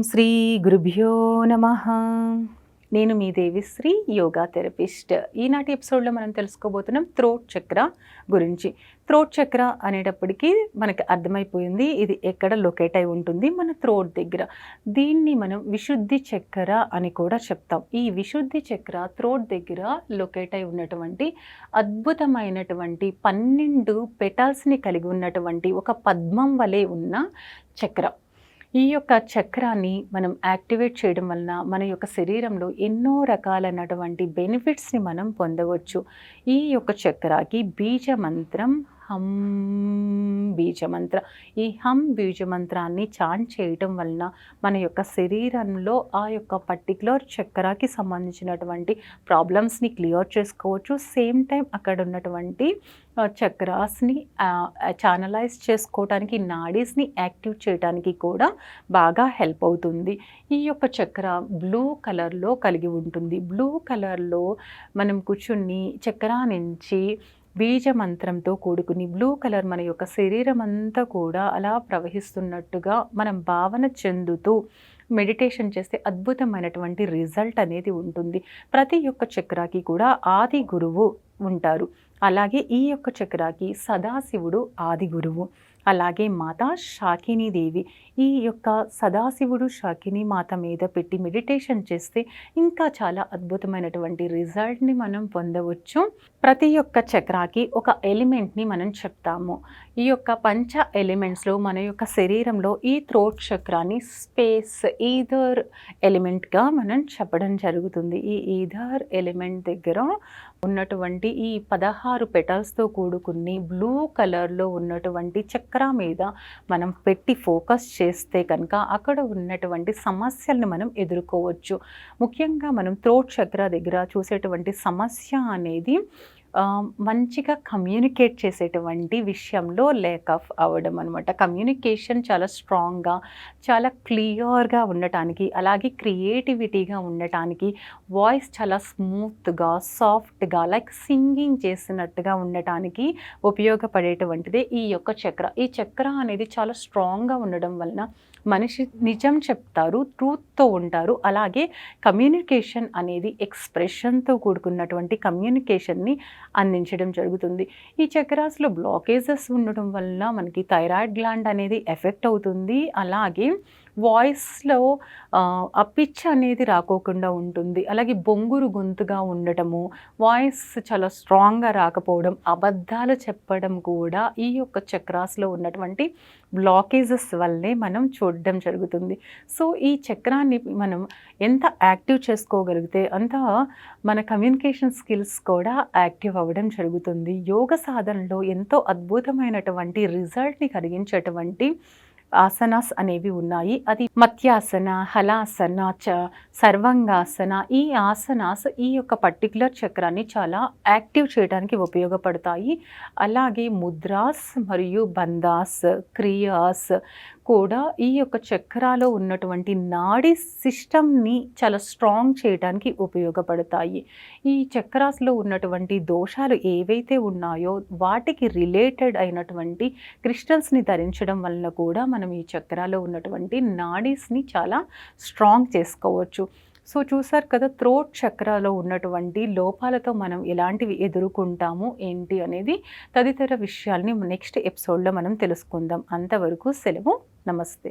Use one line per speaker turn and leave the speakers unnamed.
శ్రీ గురుభ్యో నమః. నేను మీ దేవిశ్రీ, యోగా థెరపిస్ట్. ఈనాటి ఎపిసోడ్లో మనం తెలుసుకోబోతున్నాం థ్రోట్ చక్ర గురించి. థ్రోట్ చక్ర అనేటప్పటికీ మనకి అర్థమైపోయింది ఇది ఎక్కడ లొకేట్ అయి ఉంటుంది, మన థ్రోట్ దగ్గర. దీన్ని మనం విశుద్ధి చక్ర అని కూడా చెప్తాం. ఈ విశుద్ధి చక్ర థ్రోట్ దగ్గర లొకేట్ అయి ఉన్నటువంటి అద్భుతమైనటువంటి 12 పెటల్స్ని కలిగి ఉన్నటువంటి ఒక పద్మం వలె ఉన్న చక్ర. ఈ యొక్క చక్రాన్ని మనం యాక్టివేట్ చేయడం వలన మన యొక్క శరీరంలో ఎన్నో రకాలైనటువంటి బెనిఫిట్స్ని మనం పొందవచ్చు. ఈ యొక్క చక్రాకి బీజమంత్రం హం బీజమంత్ర. ఈ హం బీజమంత్రాన్ని చాంట్ చేయటం వలన మన యొక్క శరీరంలో ఆ యొక్క పర్టికులర్ చక్రాకి సంబంధించినటువంటి ప్రాబ్లమ్స్ని క్లియర్ చేసుకోవచ్చు. సేమ్ టైం అక్కడ ఉన్నటువంటి చక్రాస్ని ఛానలైజ్ చేసుకోవడానికి, నాడీస్ని యాక్టివ్ చేయడానికి కూడా బాగా హెల్ప్ అవుతుంది. ఈ యొక్క చక్ర బ్లూ కలర్లో కలిగి ఉంటుంది. బ్లూ కలర్లో మనం కూర్చుని చక్ర నుంచి బీజమంత్రంతో కూడుకుని బ్లూ కలర్ మన యొక్క శరీరం అంతా కూడా అలా ప్రవహిస్తున్నట్టుగా మనం భావన చెందుతూ మెడిటేషన్ చేస్తే అద్భుతమైనటువంటి రిజల్ట్ అనేది ఉంటుంది. ప్రతి ఒక్క చక్రాకి కూడా ఆది గురువు ఉంటారు. అలాగే ఈ యొక్క చక్రాకి సదాశివుడు ఆది గురువు, అలాగే మాత శాకినీదేవి. ఈ యొక్క సదాశివుడు శాకిని మాత మీద పెట్టి మెడిటేషన్ చేస్తే ఇంకా చాలా అద్భుతమైనటువంటి రిజల్ట్ని మనం పొందవచ్చు. ప్రతి ఒక్క చక్రాకి ఒక ఎలిమెంట్ని మనం చెప్తాము. ఈ యొక్క పంచ ఎలిమెంట్స్లో మన యొక్క శరీరంలో ఈ థ్రోట్ చక్రాన్ని స్పేస్ ఈథర్ ఎలిమెంట్గా మనం చెప్పడం జరుగుతుంది. ఈ ఈథర్ ఎలిమెంట్ దగ్గర ఉన్నటువంటి ఈ 16 పెటల్స్తో కూడుకుని బ్లూ కలర్లో ఉన్నటువంటి చక్ర మీద మనం పెట్టి ఫోకస్ చేస్తే కనుక అక్కడ ఉన్నటువంటి సమస్యల్ని మనం ఎదుర్కోవచ్చు. ముఖ్యంగా మనం థ్రోట్ చక్ర దగ్గర చూసేటువంటి సమస్య అనేది మంచిగా కమ్యూనికేట్ చేసేటువంటి విషయంలో లేక్ ఆఫ్ అవ్వడం అనమాట. కమ్యూనికేషన్ చాలా స్ట్రాంగ్గా, చాలా క్లియర్గా ఉండటానికి, అలాగే క్రియేటివిటీగా ఉండటానికి, వాయిస్ చాలా స్మూత్గా, సాఫ్ట్గా, లైక్ సింగింగ్ చేసినట్టుగా ఉండటానికి ఉపయోగపడేటువంటిదే ఈ యొక్క చక్ర. ఈ చక్ర అనేది చాలా స్ట్రాంగ్గా ఉండడం వలన మనిషి నిజం చెప్తారు, ట్రూత్తో ఉంటారు. అలాగే కమ్యూనికేషన్ అనేది ఎక్స్ప్రెషన్తో కూడుకున్నటువంటి కమ్యూనికేషన్ని అందించడం జరుగుతుంది. ఈ చక్రాస్లో బ్లాకేజెస్ ఉండడం వల్ల మనకి థైరాయిడ్ గ్లాండ్ అనేది ఎఫెక్ట్ అవుతుంది. అలాగే వాయిస్లో ఆ పిచ్ అనేది రాకోకుండా ఉంటుంది. అలాగే బొంగురు గొంతుగా ఉండటము, వాయిస్ చాలా స్ట్రాంగ్గా రాకపోవడం, అబద్ధాలు చెప్పడం కూడా ఈ యొక్క చక్రాస్లో ఉన్నటువంటి బ్లాకేజెస్ వల్లే మనం చూడడం జరుగుతుంది. సో ఈ చక్రాన్ని మనం ఎంత యాక్టివ్ చేసుకోగలిగితే అంత మన కమ్యూనికేషన్ స్కిల్స్ కూడా యాక్టివ్ అవ్వడం జరుగుతుంది. యోగ సాధనలో ఎంతో అద్భుతమైనటువంటి రిజల్ట్ని కలిగించేటువంటి ఆసనాస్ అనేవి ఉన్నాయి. అది మత్యాసన, హలాసన, సర్వంగాసన. ఈ ఆసనాస్ ఈ యొక్క పర్టికులర్ చక్రాన్ని చాలా యాక్టివ్ చేయడానికి ఉపయోగపడతాయి. అలాగే ముద్రాస్ మరియు బంధాస్, క్రియాస్ కూడా ఈ యొక్క చక్రాలో ఉన్నటువంటి నాడీ సిస్టమ్ని చాలా స్ట్రాంగ్ చేయడానికి ఉపయోగపడతాయి. ఈ చక్రాస్లో ఉన్నటువంటి దోషాలు ఏవైతే ఉన్నాయో వాటికి రిలేటెడ్ అయినటువంటి క్రిస్టల్స్ని ధరించడం వలన కూడా మనం ఈ చక్రాలో ఉన్నటువంటి నాడీస్ని చాలా స్ట్రాంగ్ చేసుకోవచ్చు. సో చూసారు కదా, థ్రోట్ చక్రాలో ఉన్నటువంటి లోపాలతో మనం ఎలాంటివి ఎదుర్కొంటాము ఏంటి అనేది తదితర విషయాల్ని నెక్స్ట్ ఎపిసోడ్లో మనం తెలుసుకుందాం. అంతవరకు సెలవు. నమస్తే.